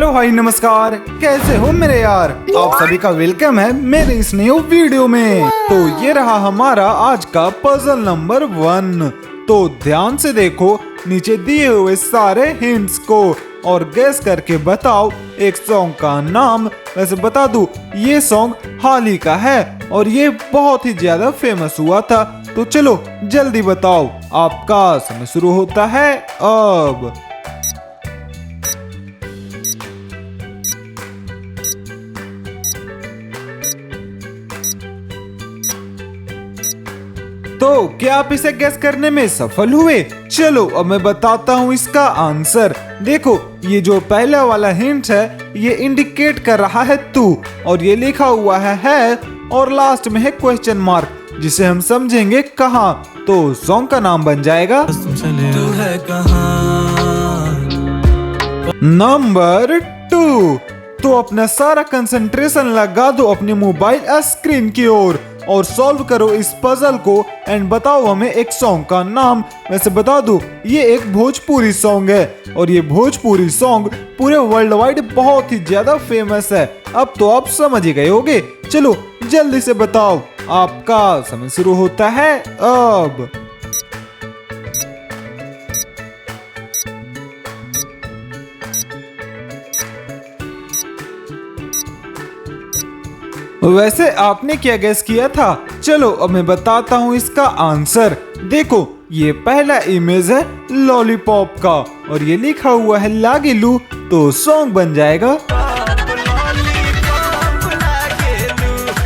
Hello hi नमस्कार, कैसे हो मेरे यार। आप सभी का वेलकम है मेरे इस न्यू वीडियो में। तो ये रहा हमारा आज का पजल नंबर 1। तो ध्यान से देखो नीचे दिए हुए सारे हिंट्स को और गेस करके बताओ एक सॉन्ग का नाम। वैसे बता दूं ये सॉन्ग हाल ही का है और ये बहुत ही ज्यादा फेमस हुआ था। तो चलो जल्दी बताओ, आपका समय शुरू होता है अब। तो क्या आप इसे गेस करने में सफल हुए? चलो अब मैं बताता हूँ इसका आंसर। देखो ये जो पहला वाला हिंट है ये इंडिकेट कर रहा है तू, और ये लिखा हुआ है और लास्ट में है क्वेश्चन मार्क, जिसे हम समझेंगे कहाँ। तो सॉन्ग का नाम बन जाएगा तू है कहाँ। नंबर 2। तो अपना सारा कंसंट्रेशन लगा दो अपने मोबाइल स्क्रीन की ओर और सॉल्व करो इस पजल को एंड बताओ हमें एक सॉन्ग का नाम। वैसे बता दूं ये एक भोजपुरी सॉन्ग है और ये भोजपुरी सॉन्ग पूरे वर्ल्ड वाइड बहुत ही ज्यादा फेमस है। अब तो आप समझ ही गए होगे। चलो जल्दी से बताओ, आपका समय शुरू होता है अब। वैसे आपने क्या गेस किया था? चलो अब मैं बताता हूँ इसका आंसर। देखो ये पहला इमेज है लॉलीपॉप का और ये लिखा हुआ है लागिलू, तो सॉन्ग बन जाएगा।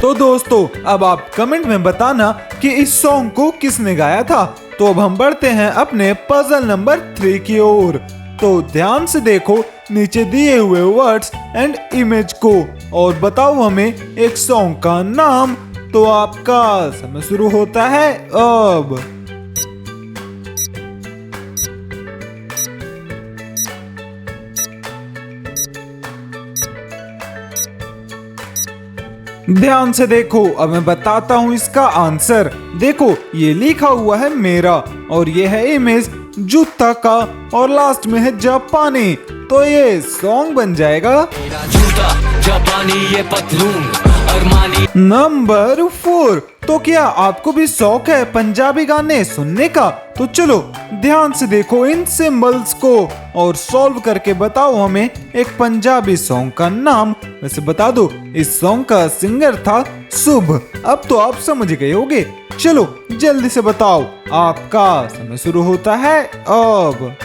तो दोस्तों अब आप कमेंट में बताना कि इस सॉन्ग को किसने गाया था। तो अब हम बढ़ते हैं अपने पजल नंबर 3 की ओर। तो ध्यान से देखो नीचे दिए हुए वर्ड्स एंड इमेज को और बताओ हमें एक सॉन्ग का नाम। तो आपका समय शुरू होता है अब। ध्यान से देखो अब मैं बताता हूँ इसका आंसर। देखो ये लिखा हुआ है मेरा और ये है इमेज जूता का और लास्ट में है जापानी, तो ये सॉन्ग बन जाएगा जूता जापानी ये पतलून अरमानी। नंबर 4। तो क्या आपको भी शौक है पंजाबी गाने सुनने का? तो चलो ध्यान से देखो इन सिंबल्स को और सॉल्व करके बताओ हमें एक पंजाबी सॉन्ग का नाम। वैसे बता दो इस सॉन्ग का सिंगर था शुभ। अब तो आप समझ गए होगे। चलो जल्दी से बताओ, आपका समय शुरू होता है अब।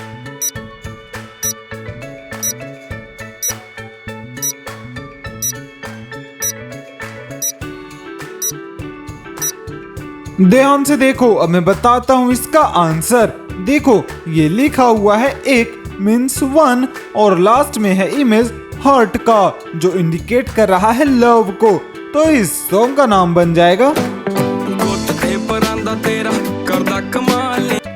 ध्यान से देखो अब मैं बताता हूँ इसका आंसर। देखो ये लिखा हुआ है एक मीन्स 1 और लास्ट में है इमेज हार्ट का, जो इंडिकेट कर रहा है लव को। तो इस सॉन्ग का नाम बन जाएगा।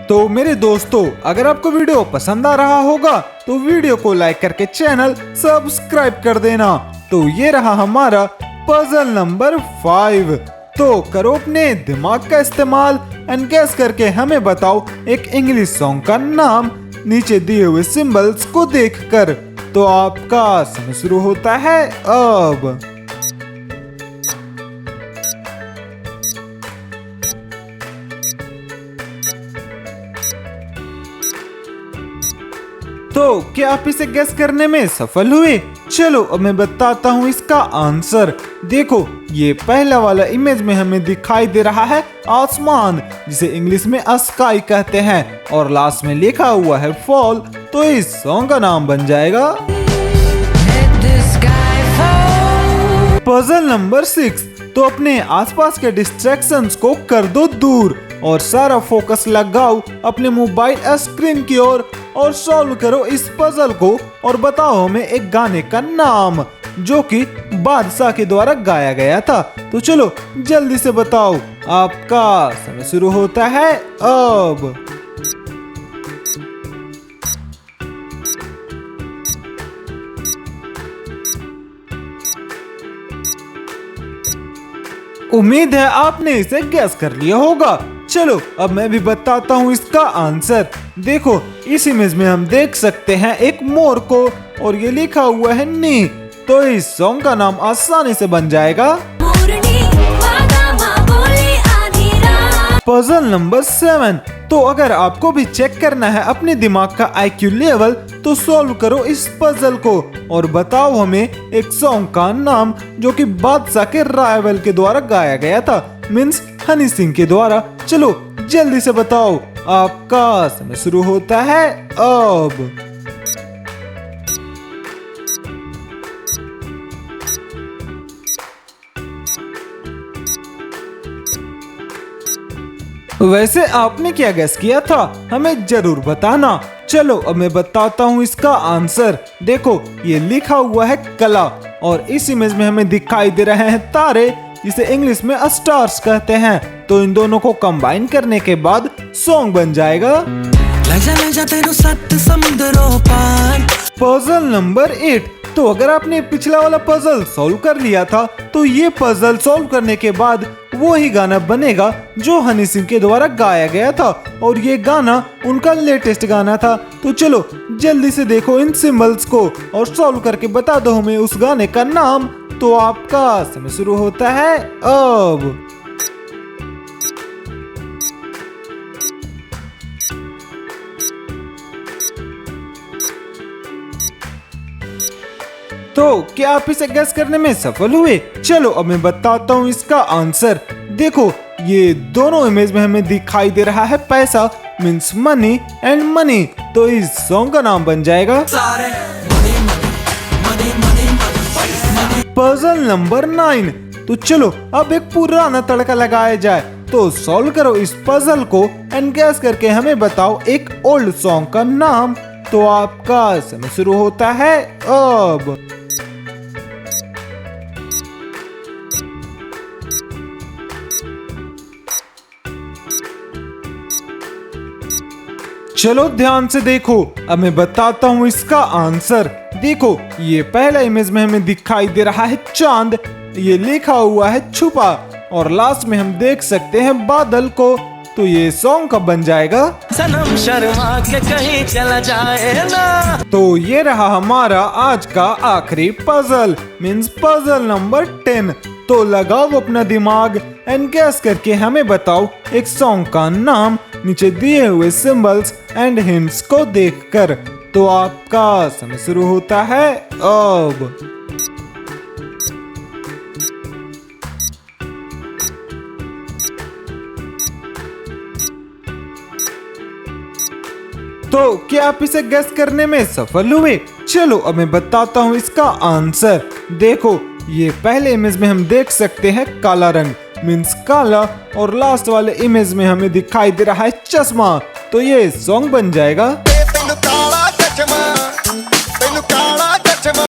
तो मेरे दोस्तों अगर आपको वीडियो पसंद आ रहा होगा तो वीडियो को लाइक करके चैनल सब्सक्राइब कर देना। तो ये रहा हमारा पजल नंबर 5। तो करो अपने दिमाग का इस्तेमाल एंड गैस करके हमें बताओ एक इंग्लिश सॉन्ग का नाम नीचे दिए हुए सिंबल्स को देखकर। तो आपका समय शुरू होता है अब। तो क्या आप इसे गेस करने में सफल हुए? चलो अब मैं बताता हूँ इसका आंसर। देखो ये पहला वाला इमेज में हमें दिखाई दे रहा है आसमान, जिसे इंग्लिश में स्काई कहते हैं और लास्ट में लिखा हुआ है फॉल। तो इस सॉन्ग का नाम बन जाएगा पजल नंबर 6। तो अपने आसपास के डिस्ट्रैक्शंस को कर दो दूर और सारा फोकस लगाओ अपने मोबाइल स्क्रीन की ओर और सॉल्व करो इस पजल को और बताओ हमें एक गाने का नाम जो कि बादशाह के द्वारा गाया गया था। तो चलो जल्दी से बताओ, आपका समय शुरू होता है अब। उम्मीद है आपने इसे गैस कर लिया होगा। चलो अब मैं भी बताता हूँ इसका आंसर। देखो इस इमेज में हम देख सकते हैं एक मोर को और ये लिखा हुआ है नी। तो इस सॉन्ग का नाम आसानी से बन जाएगा पजल नंबर 7। तो अगर आपको भी चेक करना है अपने दिमाग का IQ लेवल तो सॉल्व करो इस पजल को और बताओ हमें एक सॉन्ग का नाम जो कि बादशाह के रावल के द्वारा गाया गया था, मीन्स हनी सिंह के द्वारा। चलो जल्दी से बताओ, आपका समय शुरू होता है अब। वैसे आपने क्या गेस किया था हमें जरूर बताना। चलो अब मैं बताता हूँ इसका आंसर। देखो ये लिखा हुआ है कला और इस इमेज में हमें दिखाई दे रहे हैं तारे, जिसे इंग्लिश में स्टार्स कहते हैं। तो इन दोनों को कंबाइन करने के बाद सॉन्ग बन जाएगा पजल नंबर 8। तो अगर आपने पिछला वाला पजल सॉल्व कर लिया था तो ये पजल सॉल्व करने के बाद वो ही गाना बनेगा जो हनी सिंह के द्वारा गाया गया था और ये गाना उनका लेटेस्ट गाना था। तो चलो जल्दी से देखो इन सिंबल्स को और सॉल्व करके बता दो हमें उस गाने का नाम। तो आपका समय शुरू होता है अब। तो क्या आप इसे गेस करने में सफल हुए? चलो अब मैं बताता हूँ इसका आंसर। देखो ये दोनों इमेज में हमें दिखाई दे रहा है पैसा, मीन्स मनी एंड मनी। तो इस सॉन्ग का नाम बन जाएगा पजल नंबर 9। तो चलो अब एक पुराना तड़का लगाया जाए। तो सॉल्व करो इस पजल को एंड गेस करके हमें बताओ एक ओल्ड सॉन्ग का नाम। तो आपका समय शुरू होता है अब। चलो ध्यान से देखो, अब मैं बताता हूँ इसका आंसर। देखो ये पहला इमेज में हमें दिखाई दे रहा है चांद, ये लिखा हुआ है छुपा और लास्ट में हम देख सकते हैं बादल को। तो ये सॉन्ग कब बन जाएगा? सनम शर्मा के कहीं चला जाए ना। तो ये रहा हमारा आज का आखिरी पजल, मीन्स पजल नंबर 10। तो लगाओ अपना दिमाग एंड गेस करके हमें बताओ एक सॉन्ग का नाम नीचे दिए हुए सिंबल्स एंड हिंट्स को देखकर। तो आपका समय शुरू होता है अब। तो क्या आप इसे गेस करने में सफल हुए? चलो अब मैं बताता हूँ इसका आंसर। देखो ये पहले इमेज में हम देख सकते हैं काला रंग, मीन्स काला और लास्ट वाले इमेज में हमें दिखाई दे रहा है चश्मा। तो ये सॉन्ग बन जाएगा तेनू काला चश्मा, तेनू काला